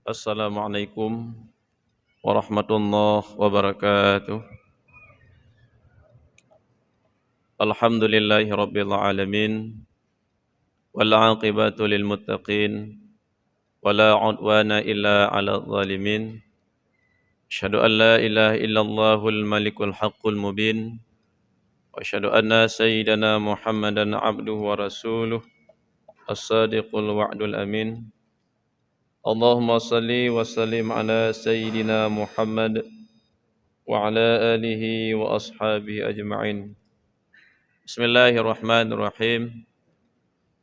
Assalamualaikum warahmatullahi wabarakatuh. Alhamdulillahi rabbil alamin wal aqibatu lil muttaqin wala udwana illa 'alal zalimin. Asyhadu an la ilaha illallahul malikul haqqul mubin wa asyhadu anna sayyidana Muhammadan 'abduhu wa rasuluh as-sadiqul wa'dul amin. Allahumma salli wa sallim ala sayyidina Muhammad wa ala alihi wa ashabihi ajma'in. Bismillahirrahmanirrahim.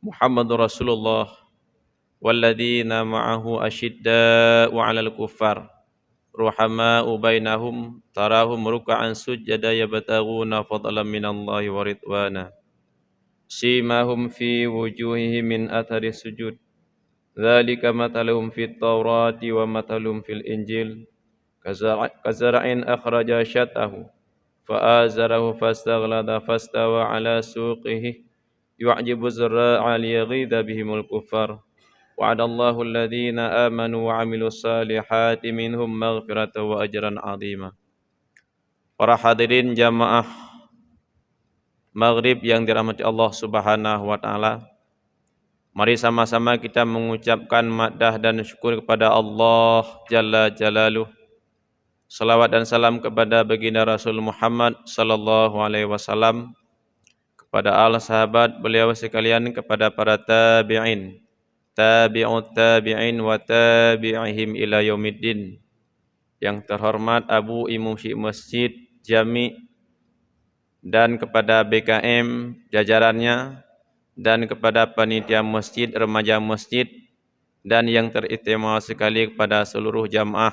Muhammadur Rasulullah walladzina ma'ahu asyidda'u 'alal kuffar ruhama'u bainahum tarahum ruk'an sujada yabtaghuna fadlan minallahi wa ridwana simahum fi wujuhihim min athari sujud dzalika mathaluhum fit taurati wa mathaluhum fil injil kazara'in akhraja syatahu fa'azarahu fastaghlada fastawa ala suqihi yu'jibu zurra'a liyaghidha bihimul kuffar wa'adallahu alladhina amanu wa 'amilus salihati minhum maghfiratan wa ajran 'azima. Para hadirin jamaah Maghrib yang dirahmati Allah Subhanahu wa taala, mari sama-sama kita mengucapkan maddah dan syukur kepada Allah Jalla Jalaluh. Salawat dan salam kepada baginda Rasul Muhammad sallallahu alaihi wasallam, kepada ahli sahabat beliau sekalian, kepada para tabi'in, tabi'ut tabi'in wa tabi'ihim ila yaumiddin. Yang terhormat Abu Imam Syekh Masjid Jami dan kepada BKM jajarannya dan kepada panitia masjid, remaja masjid, dan yang teristimewa sekali kepada seluruh jamaah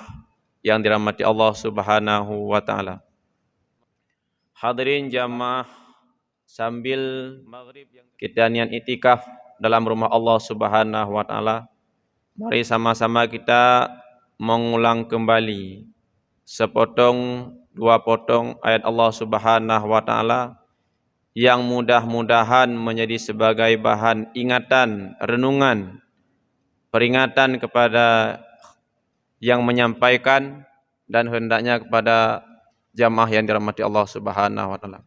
yang dirahmati Allah Subhanahu wa taala. Hadirin jamaah, sambil maghrib kita niat itikaf dalam rumah Allah Subhanahu wa taala, mari sama-sama kita mengulang kembali sepotong dua potong ayat Allah Subhanahu wa taala yang mudah-mudahan menjadi sebagai bahan ingatan, renungan, peringatan kepada yang menyampaikan dan hendaknya kepada jamaah yang dirahmati Allah Subhanahu wa taala.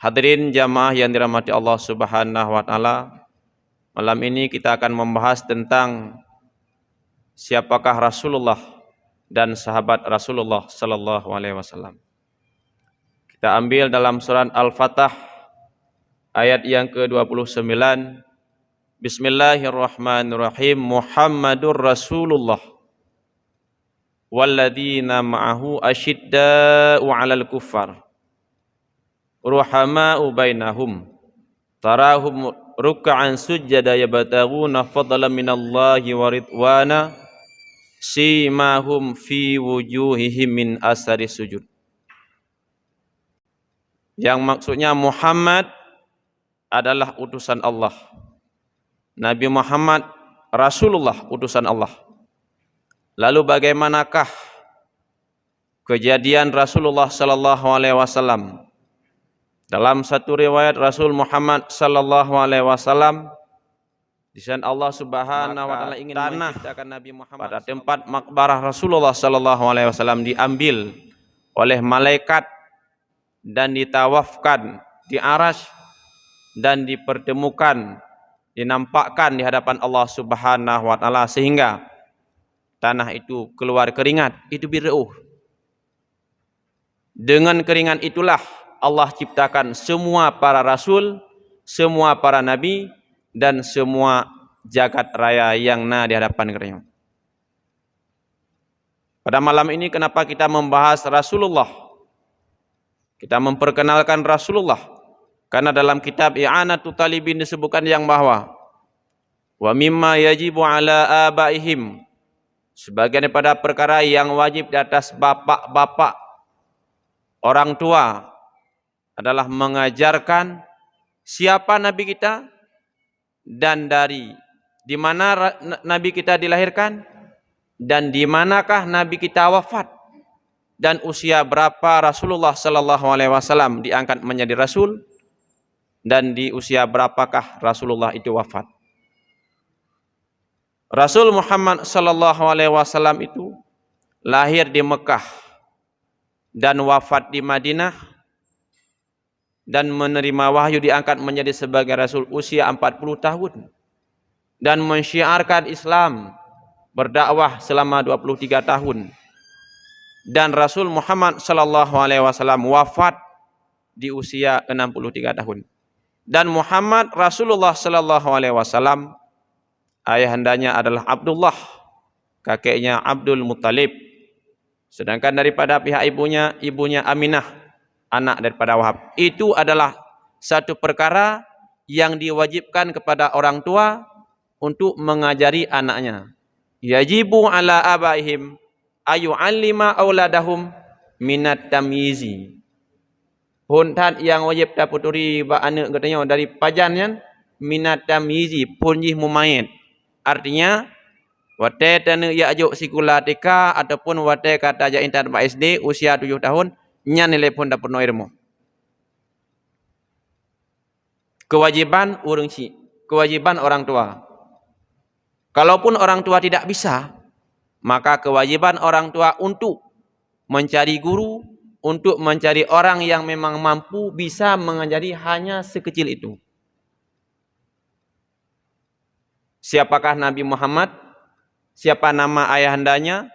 Hadirin jamaah yang dirahmati Allah Subhanahu wa taala, malam ini kita akan membahas tentang siapakah Rasulullah dan sahabat Rasulullah sallallahu alaihi wasallam. Kita ambil dalam surat Al-Fatah ayat yang ke-29. Bismillahirrahmanirrahim. Muhammadur Rasulullah walladzina ma'ahu asyidda'u 'alal kuffar ruhama'u bainahum tarahum ruk'an sujada yabtaghuna fadlan minallahi wa ridwana simahum fi wujuhihim min asari sujud. Yang maksudnya Muhammad adalah utusan Allah. Nabi Muhammad Rasulullah, utusan Allah. Lalu bagaimanakah kejadian Rasulullah sallallahu alaihi wasallam? Dalam satu riwayat Rasul Muhammad sallallahu alaihi wasallam, di sana Allah Subhanahu wa taala ingin menciptakan Nabi Muhammad pada tempat makbarah Rasulullah sallallahu alaihi wasallam diambil oleh malaikat dan ditawafkan di Arasy dan dipertemukan, dinampakkan di hadapan Allah Subhanahu wa taala sehingga tanah itu keluar keringat, itu birruh. Dengan keringat itulah Allah ciptakan semua para rasul, semua para nabi, dan semua jagat raya yang di hadapan keringat. Pada malam ini kenapa kita membahas Rasulullah? Kita memperkenalkan Rasulullah karena dalam kitab I'anatut Talibin disebutkan yang bahwa wa mimma yajibu ala abaihim, sebagian daripada perkara yang wajib di atas bapak-bapak, orang tua, adalah mengajarkan siapa nabi kita dan dari di mana nabi kita dilahirkan dan di manakah nabi kita wafat dan usia berapa Rasulullah sallallahu alaihi wasallam diangkat menjadi rasul dan di usia berapakah Rasulullah itu wafat? Rasul Muhammad sallallahu alaihi wasallam itu lahir di Mekah dan wafat di Madinah dan menerima wahyu diangkat menjadi sebagai Rasul usia 40 tahun dan mensyiarkan Islam, berdakwah selama 23 tahun. Dan Rasul Muhammad sallallahu alaihi wasallam wafat di usia 63 tahun. Dan Muhammad Rasulullah sallallahu alaihi wasallam ayahandanya adalah Abdullah, kakeknya Abdul Muttalib. Sedangkan daripada pihak ibunya Aminah, anak daripada Wahab. Itu adalah satu perkara yang diwajibkan kepada orang tua untuk mengajari anaknya. Yajibu ala abaihim ayu'allima auladahum minat tamyizi. Puntat yang wajib daputuri ba anak katanya dari pajannya minat tamyizi punjih mumayit. Artinya wate tanu ya ajuk sikula TK ataupun wate kata ja intan ba SD usia 7 tahun nya nilai pun dapat no ilmu. Kewajiban kewajiban orang tua. Kalaupun orang tua tidak bisa, maka kewajiban orang tua untuk mencari guru, untuk mencari orang yang memang mampu bisa mengajari hanya sekecil itu. Siapakah Nabi Muhammad? Siapa nama ayahandanya?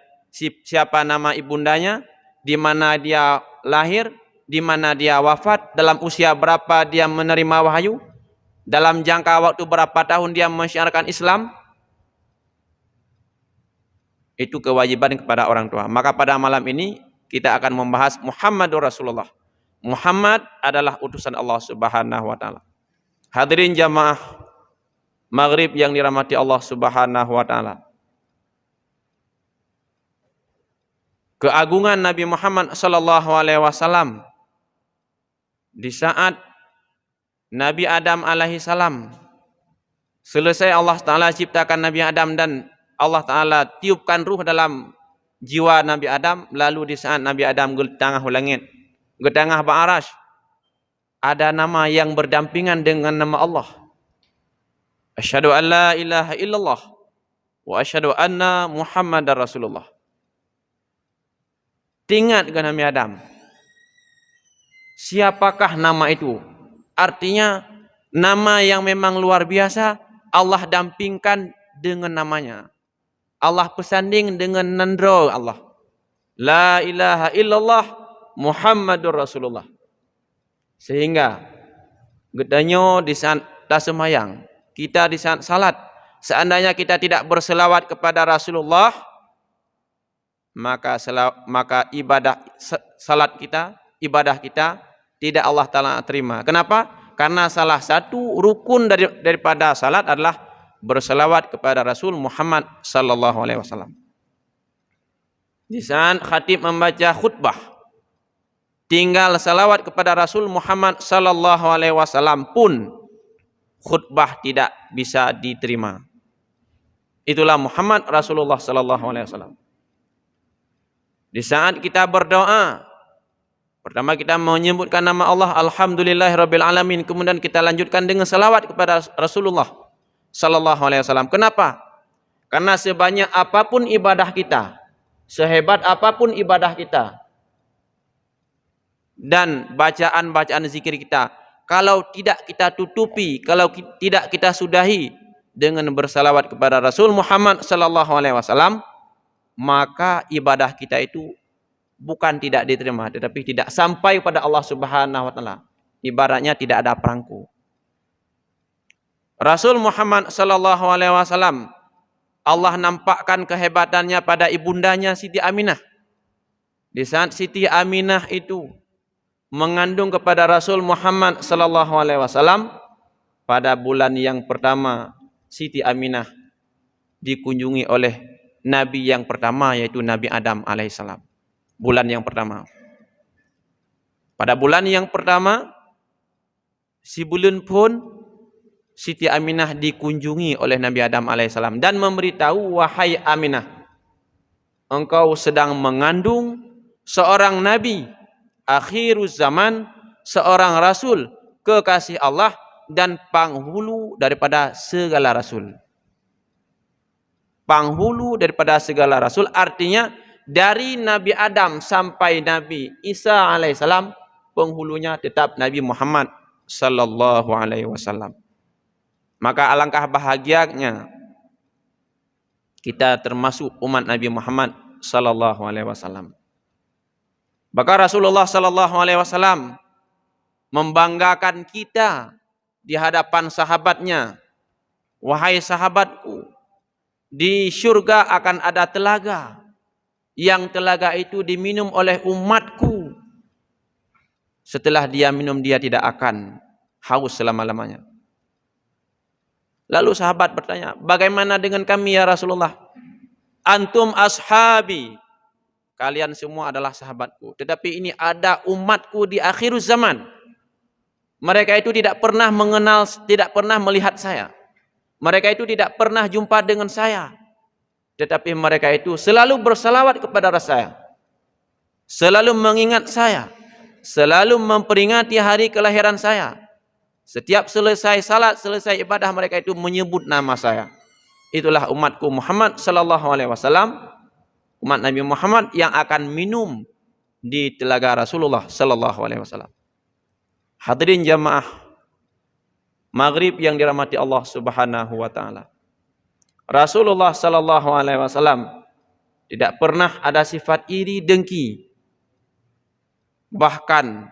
Siapa nama ibundanya? Di mana dia lahir? Di mana dia wafat? Dalam usia berapa dia menerima wahyu? Dalam jangka waktu berapa tahun dia mensyiarkan Islam? Itu kewajiban kepada orang tua. Maka pada malam ini kita akan membahas Muhammadur Rasulullah. Muhammad adalah utusan Allah Subhanahu wa taala. Hadirin jamaah Maghrib yang dirahmati Allah Subhanahu wa taala. Keagungan Nabi Muhammad sallallahu alaihi wasallam di saat Nabi Adam alaihi salam selesai Allah taala ciptakan Nabi Adam dan Allah taala tiupkan ruh dalam jiwa Nabi Adam, lalu di saat Nabi Adam getangah langit, getangah ba'arash, ada nama yang berdampingan dengan nama Allah. Asyhadu an la ilaha illallah wa asyhadu anna Muhammadar Rasulullah. Ingat ke Nabi Adam. Siapakah nama itu? Artinya nama yang memang luar biasa, Allah dampingkan dengan namanya. Allah pesanding dengan nandro Allah. La ilaha illallah Muhammadur Rasulullah. Sehingga gedanyo di saat tasemayang, kita di saat salat, seandainya kita tidak berselawat kepada Rasulullah, maka ibadah salat kita, ibadah kita tidak Allah Ta'ala terima. Kenapa? Karena salah satu rukun daripada salat adalah berselawat kepada Rasul Muhammad sallallahu alaihi wasallam. Di saat khatib membaca khutbah, tinggal selawat kepada Rasul Muhammad sallallahu alaihi wasallam pun khutbah tidak bisa diterima. Itulah Muhammad Rasulullah sallallahu alaihi wasallam. Di saat kita berdoa, pertama kita menyebutkan nama Allah alhamdulillahirabbil alamin, kemudian kita lanjutkan dengan selawat kepada Rasulullah sallallahu alaihi wasallam. Kenapa? Karena sebanyak apapun ibadah kita, sehebat apapun ibadah kita, dan bacaan-bacaan zikir kita, kalau tidak kita tutupi, kalau tidak kita sudahi dengan bersalawat kepada Rasul Muhammad sallallahu alaihi wasallam, maka ibadah kita itu bukan tidak diterima, tetapi tidak sampai pada Allah Subhanahu wa taala. Ibaratnya tidak ada perangko. Rasul Muhammad sallallahu alaihi wasallam, Allah nampakkan kehebatannya pada ibundanya Siti Aminah. Di saat Siti Aminah itu mengandung kepada Rasul Muhammad sallallahu alaihi wasallam, pada bulan yang pertama Siti Aminah dikunjungi oleh nabi yang pertama, yaitu Nabi Adam alaihissalam. Bulan yang pertama. Pada bulan yang pertama, si bulan pun Siti Aminah dikunjungi oleh Nabi Adam alaihissalam dan memberitahu, wahai Aminah, engkau sedang mengandung seorang nabi, akhiruz zaman, seorang rasul, kekasih Allah, dan penghulu daripada segala rasul. Penghulu daripada segala rasul artinya dari Nabi Adam sampai Nabi Isa alaihissalam, penghulunya tetap Nabi Muhammad sallallahu alaihi wasallam. Maka alangkah bahagianya kita termasuk umat Nabi Muhammad sallallahu alaihi wasallam. Maka Rasulullah sallallahu alaihi wasallam membanggakan kita di hadapan sahabatnya. Wahai sahabatku, di syurga akan ada telaga, yang telaga itu diminum oleh umatku. Setelah dia minum, dia tidak akan haus selama-lamanya. Lalu sahabat bertanya, bagaimana dengan kami ya Rasulullah? Antum ashabi, kalian semua adalah sahabatku. Tetapi ini ada umatku di akhir zaman. Mereka itu tidak pernah mengenal, tidak pernah melihat saya. Mereka itu tidak pernah jumpa dengan saya. Tetapi mereka itu selalu bersalawat kepada saya. Selalu mengingat saya. Selalu memperingati hari kelahiran saya. Setiap selesai salat, selesai ibadah, mereka itu menyebut nama saya. Itulah umatku Muhammad sallallahu alaihi wasallam. Umat Nabi Muhammad yang akan minum di telaga Rasulullah sallallahu alaihi wasallam. Hadirin jamaah Maghrib yang dirahmati Allah Subhanahu wa taala. Rasulullah sallallahu alaihi wasallam tidak pernah ada sifat iri dengki, bahkan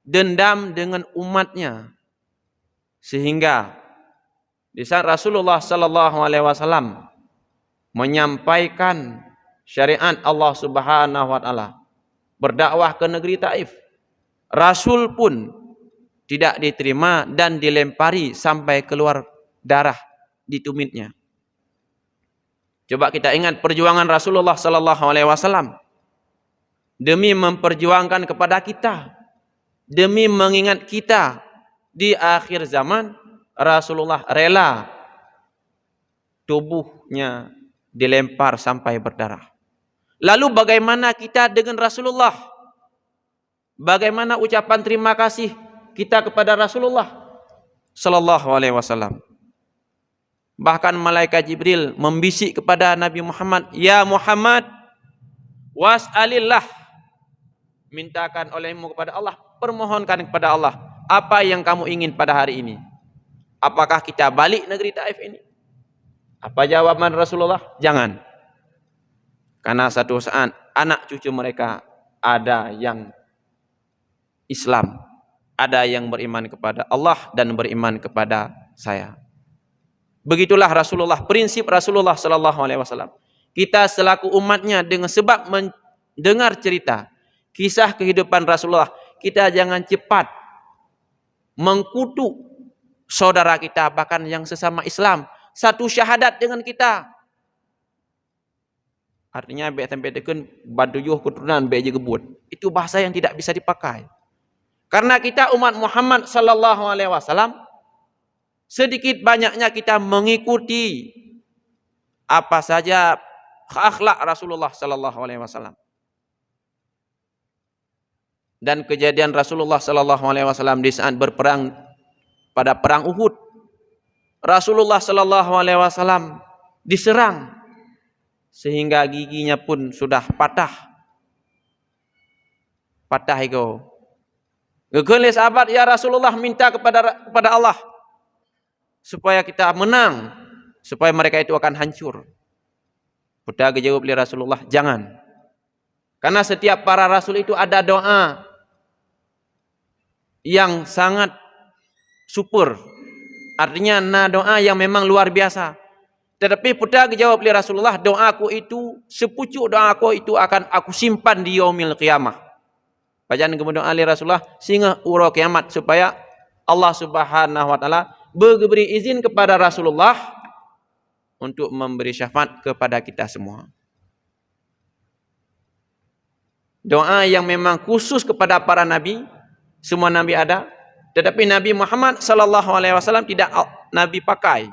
dendam dengan umatnya, sehingga di saat Rasulullah sallallahu alaihi wasallam menyampaikan syariat Allah Subhanahu wa taala, berdakwah ke negeri Taif, Rasul pun tidak diterima dan dilempari sampai keluar darah di tumitnya. Coba kita ingat perjuangan Rasulullah sallallahu alaihi wasallam demi memperjuangkan kepada kita, demi mengingat kita di akhir zaman. Rasulullah rela tubuhnya dilempar sampai berdarah. Lalu bagaimana kita dengan Rasulullah? Bagaimana ucapan terima kasih kita kepada Rasulullah sallallahu alaihi wasallam? Bahkan malaikat Jibril membisik kepada Nabi Muhammad, "Ya Muhammad, was'alillah." Mintakan olehmu kepada Allah, permohonkan kepada Allah apa yang kamu ingin pada hari ini. Apakah kita balik negeri Taif ini? Apa jawaban Rasulullah? Jangan. Karena satu saat anak cucu mereka ada yang Islam, ada yang beriman kepada Allah dan beriman kepada saya. Begitulah Rasulullah, prinsip Rasulullah sallallahu alaihi wasallam. Kita selaku umatnya dengan sebab mendengar cerita kisah kehidupan Rasulullah, kita jangan cepat mengkutuk saudara kita, bahkan yang sesama Islam, satu syahadat dengan kita. Artinya be sampai teken baduyuh keturunan be je gebut. Itu bahasa yang tidak bisa dipakai. Karena kita umat Muhammad sallallahu alaihi wasallam, sedikit banyaknya kita mengikuti apa saja akhlak Rasulullah sallallahu alaihi wasallam. Dan kejadian Rasulullah sallallahu alaihi wasallam di saat berperang pada perang Uhud, Rasulullah sallallahu alaihi wasallam diserang sehingga giginya pun sudah patah. Patah itu. Gegelis sahabat, ya Rasulullah, minta kepada Allah supaya kita menang, supaya mereka itu akan hancur. Sudah dijawab oleh Rasulullah, jangan. Karena setiap para rasul itu ada doa yang sangat super. Artinya doa yang memang luar biasa. Tetapi sudah dijawab oleh Rasulullah, doaku itu, sepucuk doaku itu akan aku simpan di yaumil qiyamah. Bacaan kemudian oleh Rasulullah sehingga ura kiamat, supaya Allah Subhanahu wa taala beri izin kepada Rasulullah untuk memberi syafaat kepada kita semua. Doa yang memang khusus kepada para nabi, semua nabi ada, tetapi Nabi Muhammad sallallahu alaihi wasallam tidak nabi pakai.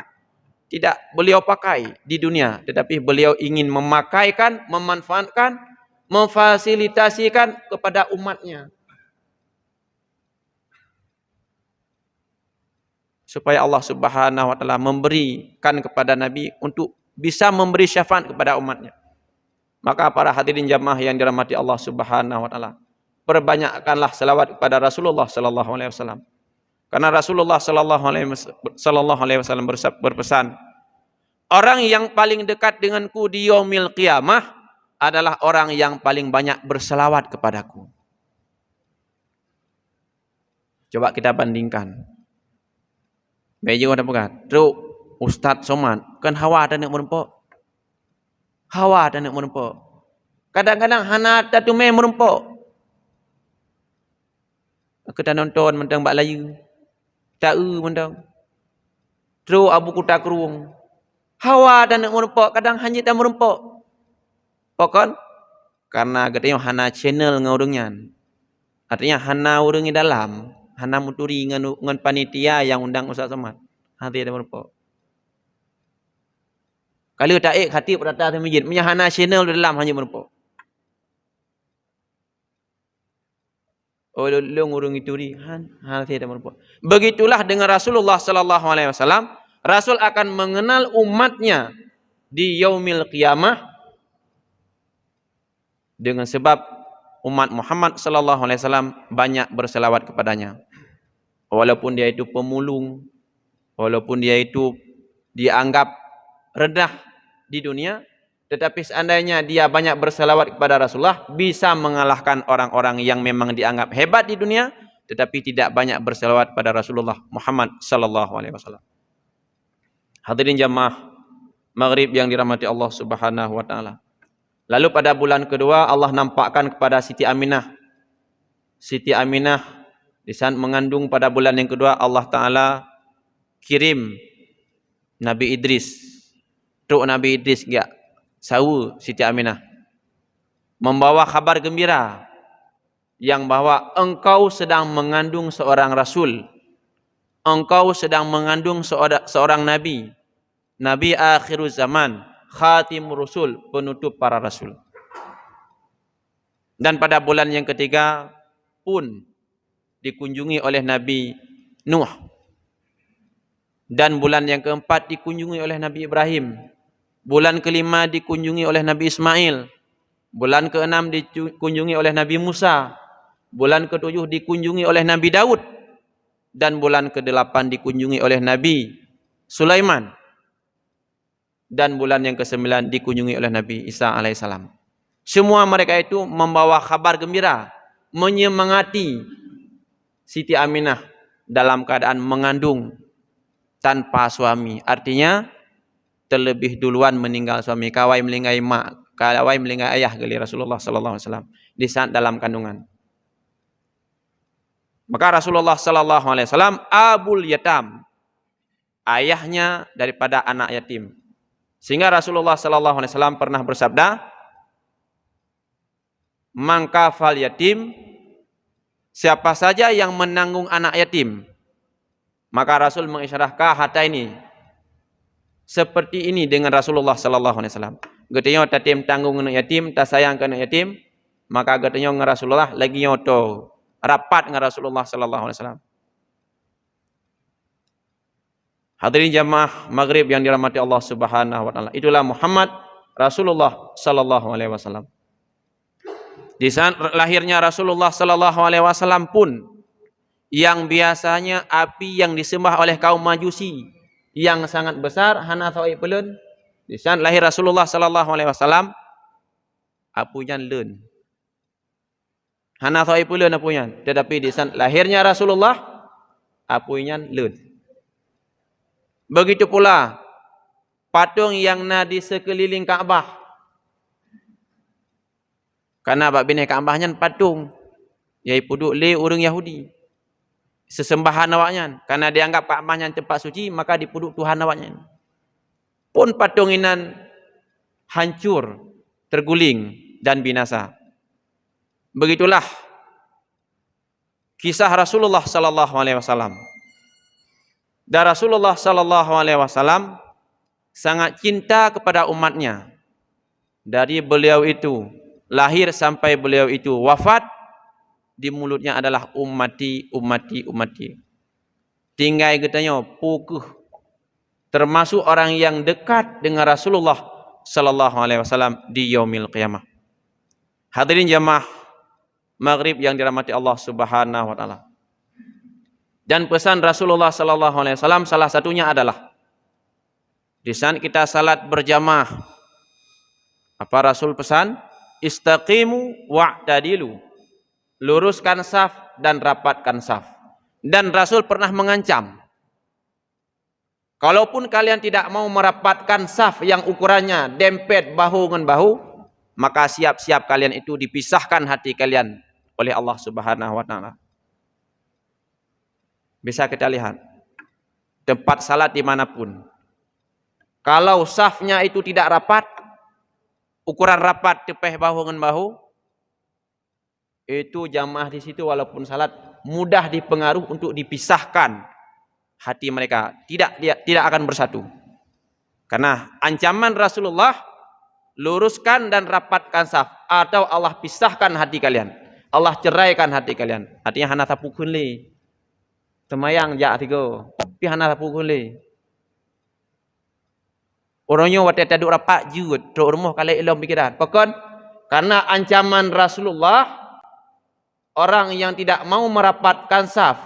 Tidak beliau pakai di dunia, tetapi beliau ingin memakaikan, memanfaatkan, memfasilitasikan kepada umatnya. supaya Allah Subhanahu wa taala memberikan kepada Nabi untuk bisa memberi syafaat kepada umatnya. Maka para hadirin jamaah yang dirahmati Allah Subhanahu wa taala, perbanyakkanlah selawat kepada Rasulullah sallallahu alaihi wasallam. Karena Rasulullah sallallahu alaihi wasallam berpesan, orang yang paling dekat denganku di yaumil qiyamah adalah orang yang paling banyak berselawat kepadaku. Coba kita bandingkan. Meja ada pegat. Truk Ustaz Somad kan hawa ada nak merempok. Hawa ada nak merempok. Kadang-kadang hana tatu meh merempok. Kita nonton mentang bak layu. Tak mentang. Truk Abu Kuta Keruung. Hawa ada nak merempok, kadang hanya tak merempok. Pokon karena katanya hana channel ngurungnya. Artinya hana urungi dalam. Hana muturi ngan panitia yang undang Ustaz Somad. Hati ada merempok. Kalau tak hati berdatang ke masjid, punya hana channel di dalam hanya merempok. Oh, lu ngurung itu di hati ada merempok. Begitulah dengan Rasulullah sallallahu alaihi wasallam, Rasul akan mengenal umatnya di yaumil qiyamah dengan sebab umat Muhammad sallallahu alaihi wasallam banyak berselawat kepadanya. Walaupun dia itu pemulung, walaupun dia itu dianggap rendah di dunia, tetapi seandainya dia banyak berselawat kepada Rasulullah, bisa mengalahkan orang-orang yang memang dianggap hebat di dunia, tetapi tidak banyak berselawat pada Rasulullah Muhammad sallallahu alaihi wasallam. Hadirin jamaah Maghrib yang dirahmati Allah Subhanahu wa taala. Lalu pada bulan kedua Allah nampakkan kepada Siti Aminah. Siti Aminah di saat mengandung pada bulan yang kedua Allah Ta'ala kirim Nabi Idris. Tuk Nabi Idris enggak sawu Siti Aminah. Membawa kabar gembira yang bahwa engkau sedang mengandung seorang Rasul. Engkau sedang mengandung seorang Nabi. Nabi akhirul zaman. Khatimur Rasul, penutup para Rasul. Dan pada bulan yang ketiga pun dikunjungi oleh Nabi Nuh. Dan bulan yang keempat dikunjungi oleh Nabi Ibrahim. Bulan kelima dikunjungi oleh Nabi Ismail. Bulan keenam dikunjungi oleh Nabi Musa. Bulan ketujuh dikunjungi oleh Nabi Daud. Dan bulan ke-8 dikunjungi oleh Nabi Sulaiman. Dan bulan yang ke-9 dikunjungi oleh Nabi Isa alaihissalam. Semua mereka itu membawa kabar gembira, menyemangati Siti Aminah dalam keadaan mengandung tanpa suami. Artinya terlebih duluan meninggal suami, kawai melinggai mak, kawai melinggai ayah gali Rasulullah sallallahu alaihi wasallam di saat dalam kandungan. Maka Rasulullah sallallahu alaihi wasallam abul yatam, ayahnya daripada anak yatim. Sehingga Rasulullah sallallahu alaihi wasallam pernah bersabda, "Mangkafal yatim," siapa saja yang menanggung anak yatim. Maka Rasul mengisyaratkan hata ini seperti ini dengan Rasulullah sallallahu alaihi wasallam. Getenyo tatim tanggung anak yatim, tak sayang ke anak yatim, maka getenyo dengan Rasulullah lagi nyoto rapat dengan Rasulullah sallallahu alaihi wasallam. Hadirin jamaah Maghrib yang dirahmati Allah Subhanahu wa taala. Itulah Muhammad Rasulullah sallallahu alaihi wasallam. Di saat lahirnya Rasulullah sallallahu alaihi wasallam pun yang biasanya api yang disembah oleh kaum Majusi yang sangat besar hana tawai pelun. Di saat lahir Rasulullah sallallahu alaihi wasallam apunya leun. Hana tawai pelun apunya, tetapi di saat lahirnya Rasulullah apunya leun. Begitu pula patung yang ada di sekeliling Kaabah. Karena bab bini Kaabahnya patung, iaitu duk le orang Yahudi. Sesembahan awaknya, karena dianggap Kaabahnya tempat suci, maka dipuduk Tuhan awaknya. Pun patung inan hancur, terguling dan binasa. Begitulah kisah Rasulullah sallallahu alaihi wasallam. Dan Rasulullah sallallahu alaihi wasallam sangat cinta kepada umatnya. Dari beliau itu lahir sampai beliau itu wafat, di mulutnya adalah ummati, ummati, ummati. tinggal katanya pukuh, termasuk orang yang dekat dengan Rasulullah sallallahu alaihi wasallam di yaumil qiyamah. Hadirin jamaah maghrib yang dirahmati Allah Subhanahu wa taala. Dan pesan Rasulullah sallallahu alaihi wasallam salah satunya adalah di saat kita salat berjamaah, apa Rasul pesan? Istaqimu wa'tadilu. Luruskan saf dan rapatkan saf. Dan Rasul pernah mengancam, kalaupun kalian tidak mau merapatkan saf yang ukurannya dempet bahu dengan bahu, maka siap-siap kalian itu dipisahkan hati kalian oleh Allah Subhanahu wa taala. Bisa kita lihat tempat salat dimanapun, kalau safnya itu tidak rapat, ukuran rapat tepeh bahu dengan bahu, itu jamaah di situ walaupun salat mudah dipengaruhi untuk dipisahkan hati mereka, tidak akan bersatu. Karena ancaman Rasulullah, luruskan dan rapatkan saf atau Allah pisahkan hati kalian, Allah ceraikan hati kalian. Artinya hana tapukun le, temayang jak tiga, pi hana tapukun le. Orangnya waktu taduk rapat juga, duduk rumah kalau ilmu pikiran. Pokon, karena ancaman Rasulullah, orang yang tidak mau merapatkan saf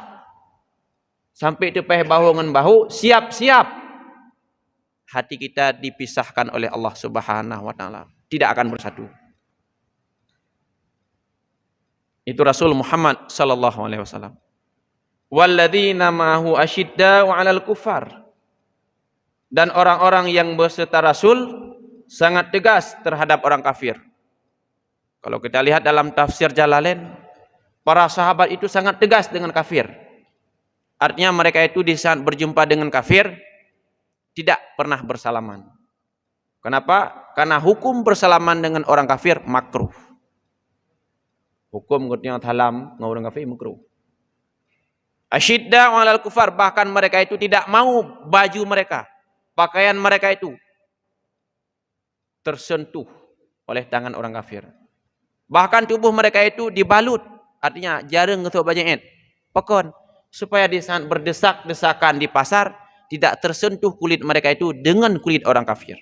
sampai tepeh bahu dengan bahu, siap-siap hati kita dipisahkan oleh Allah Subhanahu wa taala, tidak akan bersatu. Itu Rasul Muhammad sallallahu alaihi wasallam. Walladzina ma'ahu asyidda'u 'alal kufar. Dan orang-orang yang berserta Rasul sangat tegas terhadap orang kafir. Kalau kita lihat dalam tafsir Jalalain, para sahabat itu sangat tegas dengan kafir. Artinya mereka itu di saat berjumpa dengan kafir tidak pernah bersalaman. Kenapa? Karena hukum bersalaman dengan orang kafir makruh. Hukum katanya halam dengan orang kafir makruh. Asyidda 'alal kufar, bahkan mereka itu tidak mau baju mereka, pakaian mereka itu tersentuh oleh tangan orang kafir. Bahkan tubuh mereka itu dibalut, artinya jarang untuk banyak pekon, supaya di saat berdesak-desakan di pasar tidak tersentuh kulit mereka itu dengan kulit orang kafir.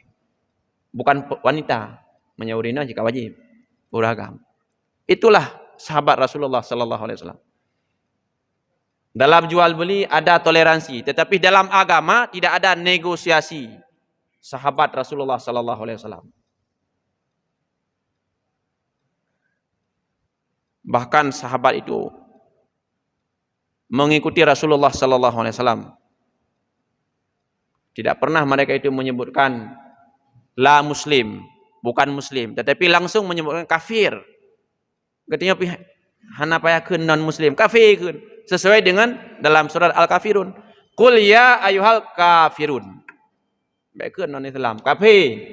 Bukan wanita menyawurina jika wajib beragam. Itulah sahabat Rasulullah sallallahu alaihi wasallam. Dalam jual beli ada toleransi, tetapi dalam agama tidak ada negosiasi. Sahabat Rasulullah sallallahu alaihi wasallam. Bahkan sahabat itu mengikuti Rasulullah sallallahu alaihi wasallam. Tidak pernah mereka itu menyebutkan la muslim, bukan muslim, tetapi langsung menyebutkan kafir. Katanya hana payakeun non muslim, kafir keun. Sesuai dengan dalam surat Al-Kafirun. Qul ya ayyuhal kafirun. Baikkeun non Islam, kafir.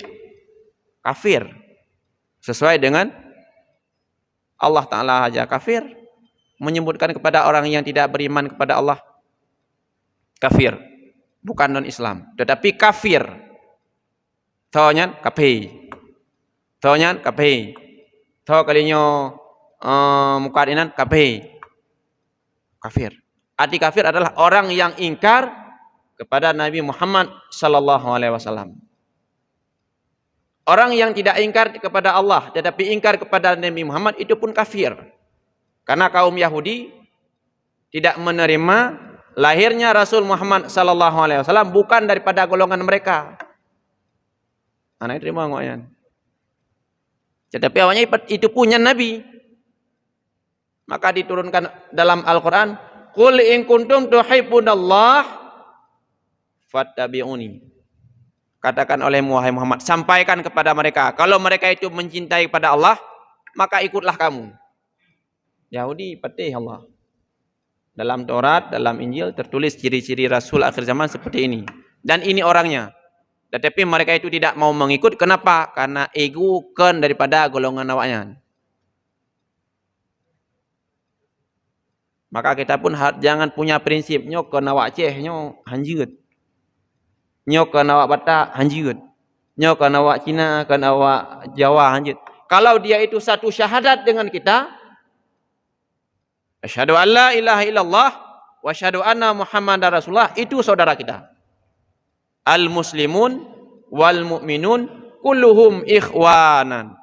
Kafir. Sesuai dengan Allah Ta'ala aja kafir. Menyebutkan kepada orang yang tidak beriman kepada Allah kafir. Bukan non-Islam, tetapi kafir. Taunya kafir. Taunya kafir. Tau kalinya mukadinan kafir. Kafir. Arti kafir adalah orang yang ingkar kepada Nabi Muhammad sallallahu alaihi wasallam. Orang yang tidak ingkar kepada Allah tetapi ingkar kepada Nabi Muhammad itu pun kafir. Karena kaum Yahudi tidak menerima lahirnya Rasul Muhammad sallallahu alaihi wasallam bukan daripada golongan mereka. Anak terima ngoyan. Tetapi awalnya itu punya Nabi. Maka diturunkan dalam Al-Quran, Qul in kuntum tuhibbunallah fattabi'uni. Katakan oleh Muhammad, sampaikan kepada mereka, kalau mereka itu mencintai kepada Allah, maka ikutlah kamu. Yahudi patih Allah. Dalam Taurat, dalam Injil tertulis ciri-ciri Rasul akhir zaman seperti ini. Dan ini orangnya. Tetapi mereka itu tidak mau mengikut. Kenapa? Karena ego kan daripada golongan awaknya. Maka kita pun jangan punya prinsip nyok ke nawak Aceh nyok hanjut. Nyok ke nawak Batak hanjut. Nyok ke nawak Cina, ke nawak Jawa hanjut. Kalau dia itu satu syahadat dengan kita, asyhadu an la ilaha illallah wa asyhadu anna Muhammadar Rasulullah, itu saudara kita. Al muslimun wal mu'minun kulluhum ikhwanan.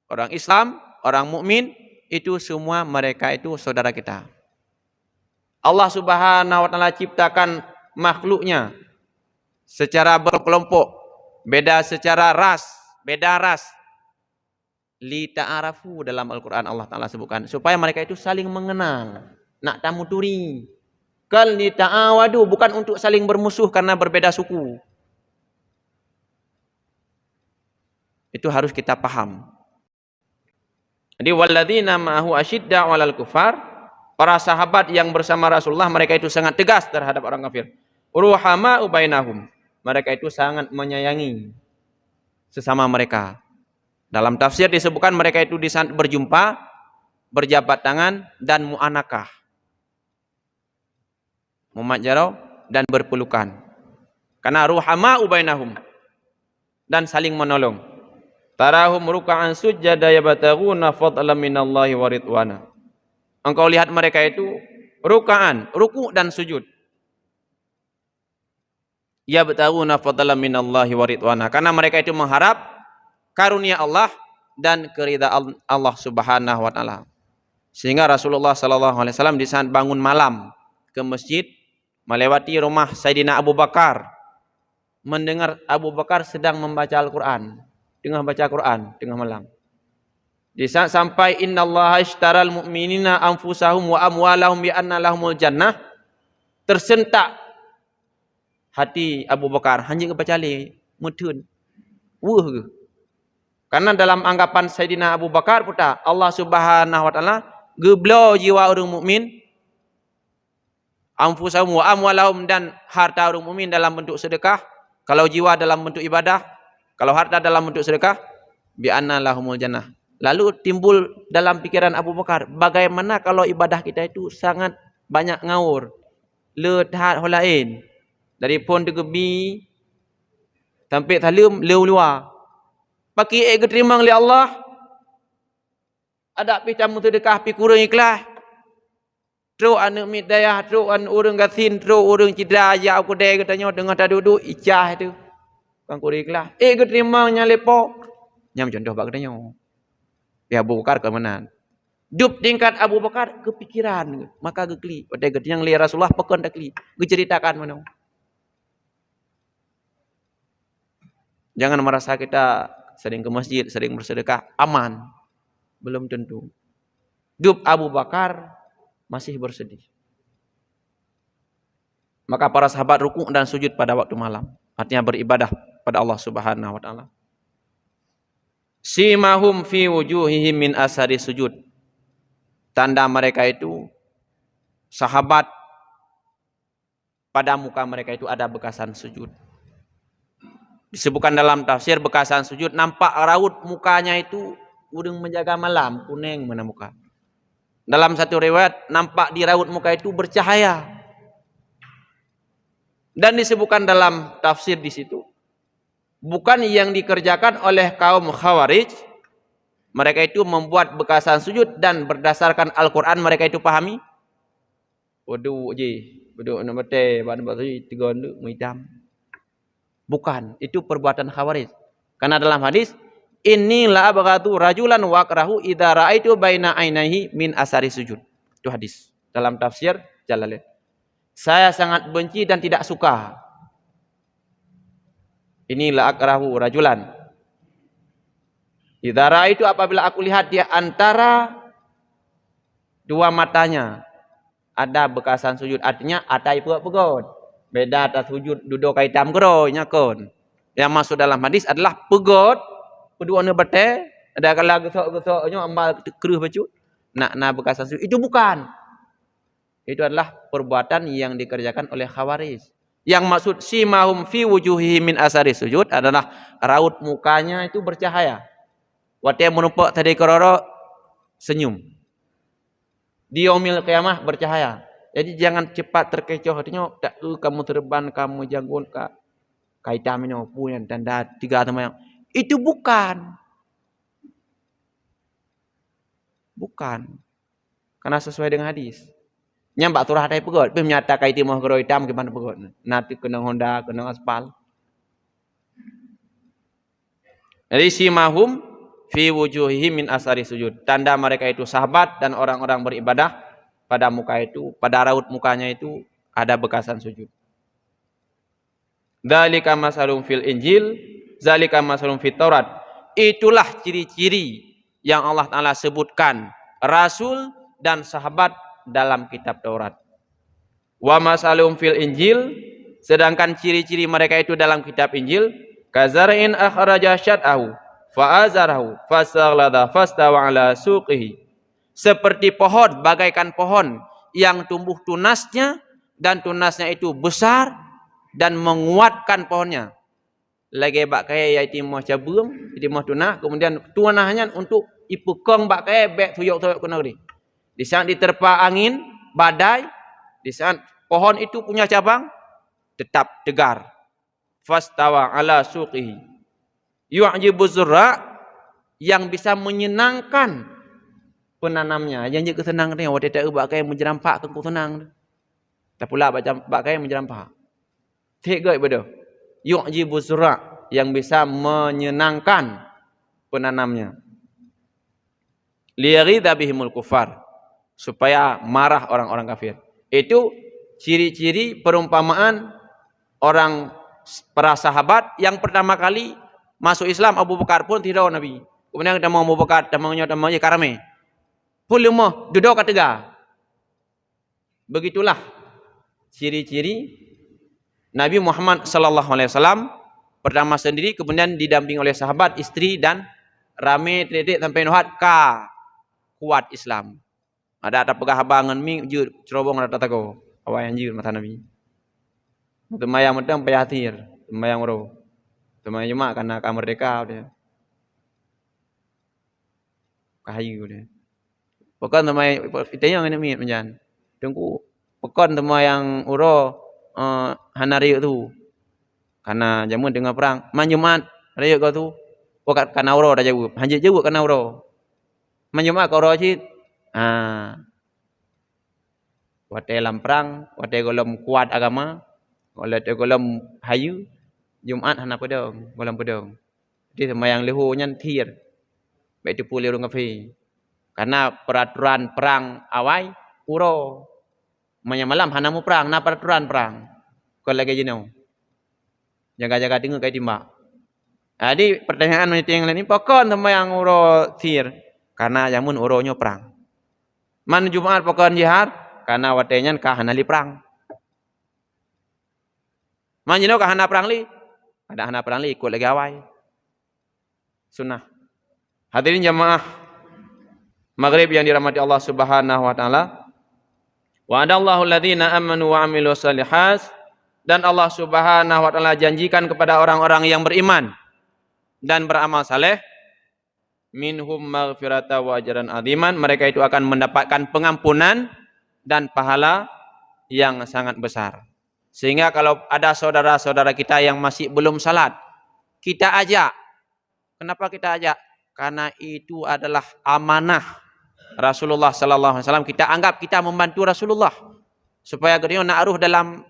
Orang Islam, orang mukmin itu semua mereka itu saudara kita. Allah Subhanahu wa taala ciptakan makhluknya secara berkelompok, beda secara ras, beda ras. Li ta'arafu dalam Al-Qur'an Allah taala sebutkan supaya mereka itu saling mengenal, nak tamuturi. Kal li ta'awadu, bukan untuk saling bermusuh karena berbeda suku. Itu harus kita paham. Jadi walladzina ma'ahu asyidda 'alal kufar, para sahabat yang bersama Rasulullah mereka itu sangat tegas terhadap orang kafir. Ruhama'u bainahum, mereka itu sangat menyayangi sesama mereka. Dalam tafsir disebutkan mereka itu di saat berjumpa, berjabat tangan dan mu'anakah, mumajarah dan berpelukan. Karena ruhama'u bainahum, dan saling menolong. Tarahum ruk'an sujjada yabtaghuna fadlan minallahi wa ridwana. Engkau lihat mereka itu ruk'an, ruku' dan sujud. Yabtaghuna fadlan minallahi wa ridwana, karena mereka itu mengharap karunia Allah dan keridhaan Allah Subhanahu wa taala. Sehingga Rasulullah sallallahu alaihi wasallam di saat bangun malam ke masjid, melewati rumah Sayyidina Abu Bakar, mendengar Abu Bakar sedang membaca Al-Quran, tengah baca Quran tengah malam. Di saat sampai innallaha ishtaral mu'minina anfusahum wa amwalahum bi anna lahumul jannah, tersentak hati Abu Bakar, hanya kebaca le mutun. Wah. Karena dalam anggapan Sayyidina Abu Bakar putar, Allah Subhanahu wa taala geblo jiwa orang mukmin, anfusahum wa amwalahum, dan harta orang mukmin dalam bentuk sedekah. Kalau jiwa dalam bentuk ibadah, kalau harta dalam bentuk sedekah, bi anna lahumul jannah. Lalu timbul dalam pikiran Abu Bakar, bagaimana kalau ibadah kita itu sangat banyak ngaur, lehat holain, dari pun degebi sampai talum leu luar. Pakai keterima oleh Allah, ada pi camu sedekah pi kurang ikhlas. Tro anu midayah, tro anu urang gasin, tro urang cidra ya aku deh katanya dengan tak duduk icah itu. Kang kurang ikhlas. Keterima nya lepo. Nyam contoh bak katanya. Ya Abu Bakar ke mana? Dup tingkat Abu Bakar kepikiran, maka gekli. Pada yang li Rasulullah pekon takli. Diceritakan mana? Jangan merasa kita sering ke masjid, sering bersedekah aman. Belum tentu. Dup Abu Bakar masih bersedih. Maka para sahabat rukuk dan sujud pada waktu malam. Artinya beribadah pada Allah Subhanahu wa taala. Simahum fi wujuhihim min asari sujud. Tanda mereka itu sahabat, pada muka mereka itu ada bekasan sujud. Disebutkan dalam tafsir bekasan sujud, nampak raut mukanya itu urang menjaga malam, kuning mana muka. Dalam satu riwayat nampak di raut muka itu bercahaya. Dan disebutkan dalam tafsir di situ, bukan yang dikerjakan oleh kaum Khawarij. Mereka itu membuat bekasan sujud dan berdasarkan Al-Quran mereka itu pahami. Waduh je, waduh nak mate, ban batu tiga nduk hitam. Bukan, itu perbuatan Khawarij. Karena dalam hadis, inilah abghadu rajulan waqrahu idza raaitu baina ainaihi min asari sujud. Itu hadis dalam tafsir Jalalain. Saya sangat benci dan tidak suka. Inilah akrahu rajulan. Idara itu apabila aku lihat dia antara dua matanya ada bekasan sujud, artinya atai pegot. Beda atas sujud duduk kaitam gero nyakon. Yang masuk dalam hadis adalah pegot, kedua ne bete, ada kala gesok-gesoknya ambal keruh baju. Nak bekasan sujud itu bukan. Itu adalah perbuatan yang dikerjakan oleh Khawarij. Yang maksud simahum fi wujuhihim min asari sujud adalah raut mukanya itu bercahaya. Waktu yang menumpak tadi kororo senyum. Di yaumil qiyamah bercahaya. Jadi jangan cepat terkecoh hatinya, tak kamu terban, kamu janggun kaitamnya punya tanda tiga teman. Itu bukan. Bukan. Karena sesuai dengan hadis. Nyampak turah dai pegot, pi menyatakan itu moh gero hitam gimana pegot. Nanti kena Honda, kena aspal. Jadi simahum fi wujuhihim min asari sujud. Tanda mereka itu sahabat dan orang-orang beribadah pada muka itu, pada raut mukanya itu ada bekasan sujud. Dzalika masalum fil Injil, zalika masalum fit Taurat. Itulah ciri-ciri yang Allah Ta'ala sebutkan rasul dan sahabat dalam kitab Taurat. Wa masalum fil Injil, sedangkan ciri-ciri mereka itu dalam kitab Injil, kazar'in akhraja syat'ahu fa'azarahu fasaghlada fastawa ala suqihi. Seperti pohon, bagaikan pohon yang tumbuh tunasnya dan tunasnya itu besar dan menguatkan pohonnya. Lagi bak kaya yaitu moh cabung, jadi moh tunah, kemudian tunahnya untuk ipukong bak kaya bek tuyuk-tuyuk kena di. Di saat diterpa angin, badai, di saat pohon itu punya cabang, tetap tegar. Fastawa ala suqihi. Yu'jibu zurra, yang bisa menyenangkan penanamnya. Yang je kesenang dia, waktu tak ubak kaya menjerampak ke tenang. Tak pula bak kaya menjerampak. Tiga ibadah. Yu'jibu zurra, yang bisa menyenangkan penanamnya. Liyaghidha bihimul kufar, supaya marah orang-orang kafir. Itu ciri-ciri perumpamaan orang para sahabat yang pertama kali masuk Islam. Abu Bakar pun tidak Nabi. Kemudian kita mau Abu Bakar, tamangnya karame. Puluh moh duduk ketiga. Begitulah ciri-ciri Nabi Muhammad sallallahu alaihi wasallam pertama sendiri, kemudian didamping oleh sahabat, istri dan rame tredet sampai nuhat ka kuat Islam. Ada pegah bangan mi jud cerobong rata tako. Awayan jud mata Nabi. Temayang medang payatir, temayang ro. Temayang cuma karena merdeka dia. Kayu dia. Pokon temayang itanya ngene mi menjan. Tengku pokon temayang uro hanari tu. Karena jamun dengan perang, manjumat raya kau tu. Pokat kana uro dah jauh. Hanjit jauh kana uro. Manjumat kau uro cit. Wate dalam perang, wate golom kuat agama, wate golom hayu, Jumat hana pedong, golom pedong. Jadi semayang lehu nyan tir. Baik itu pulih urung kafe. Karena peraturan perang awai uro. Malam hana mu perang, na peraturan perang. Kau lagi jenau. Jaga-jaga tinggal kayak timbak. Jadi pertanyaan yang lain ini pokon semayang uro tir. Karena jamun uronyo perang. Man Jumat pokon jihad karena watenya kahana li perang. Man jino kahana perang li. Ada hana perang li ikut lagi awai. Sunnah. Hadirin jamaah Maghrib yang dirahmati Allah Subhanahu wa taala. Wa adallahu alladziina amanu wa 'amilus shalihat, dan Allah Subhanahu wa taala janjikan kepada orang-orang yang beriman dan beramal saleh, minhum maghfirata wa ajran aziman, mereka itu akan mendapatkan pengampunan dan pahala yang sangat besar. Sehingga kalau ada saudara-saudara kita yang masih belum salat, kita ajak. Kenapa kita ajak? Karena itu adalah amanah Rasulullah sallallahu alaihi wasallam. Kita anggap kita membantu Rasulullah supaya kita naruh dalam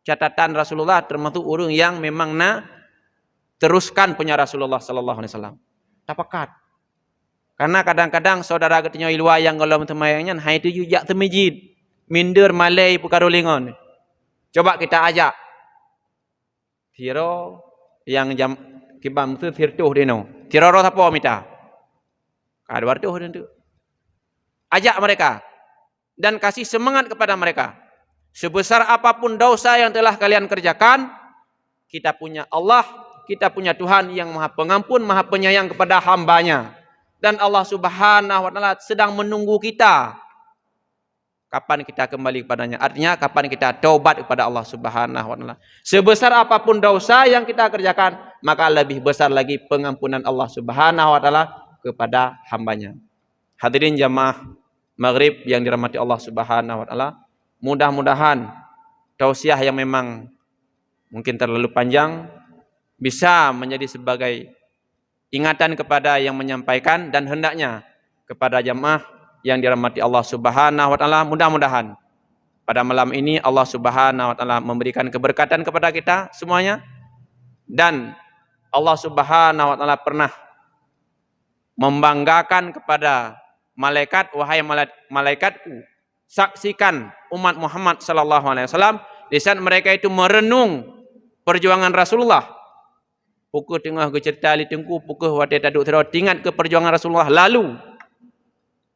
catatan Rasulullah, termasuk orang yang memang teruskan punya Rasulullah sallallahu alaihi wasallam. Tapakat. Karena kadang-kadang saudara ketinyo ilwa yang golom temayangnya hai tu jak temijid minder malai pukarolingon. Coba kita ajak. Tiro yang jam kibam tu tirtuh deno. Tiro ro apa mita? Kadwar tuh den tu. Ajak mereka dan kasih semangat kepada mereka. Sebesar apapun dosa yang telah kalian kerjakan, kita punya Allah, kita punya Tuhan yang Maha Pengampun, Maha Penyayang kepada hambanya. Dan Allah Subhanahu wa taala sedang menunggu kita. Kapan kita kembali kepadanya? Artinya kapan kita taubat kepada Allah Subhanahu wa taala. Sebesar apapun dosa yang kita kerjakan, maka lebih besar lagi pengampunan Allah Subhanahu wa taala kepada hambanya. Hadirin jamaah Maghrib yang dirahmati Allah Subhanahu wa taala, mudah-mudahan tausiah yang memang mungkin terlalu panjang bisa menjadi sebagai ingatan kepada yang menyampaikan dan hendaknya kepada jamaah yang dirahmati Allah Subhanahu wa taala, mudah-mudahan pada malam ini Allah Subhanahu wa taala memberikan keberkatan kepada kita semuanya, dan Allah Subhanahu wa taala pernah membanggakan kepada malaikat, wahai malaikatku, saksikan umat Muhammad sallallahu alaihi wasallam di saat mereka itu merenung perjuangan Rasulullah. Pukul tengah ke cerita li tengku, pukul wate taduk terus ingat ke perjuangan Rasulullah lalu.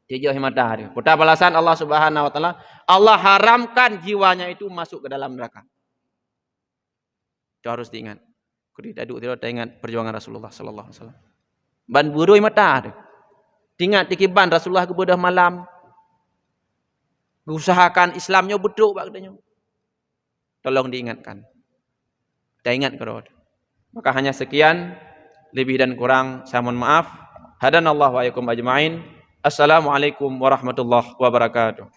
Dia matahari. Putar balasan Allah Subhanahu wa taala, Allah haramkan jiwanya itu masuk ke dalam neraka. Itu harus diingat. Kita duduk tidak ingat perjuangan Rasulullah sallallahu alaihi wasallam. Ban burui matahari. Ingat tikiban Rasulullah ke bedah malam. Usahakan Islamnya betul katanya. Tolong diingatkan. Kita ingat kalau. Maka hanya sekian, lebih dan kurang saya mohon maaf. Hadanallahu wa iyyakum ajmain. Assalamualaikum warahmatullahi wabarakatuh.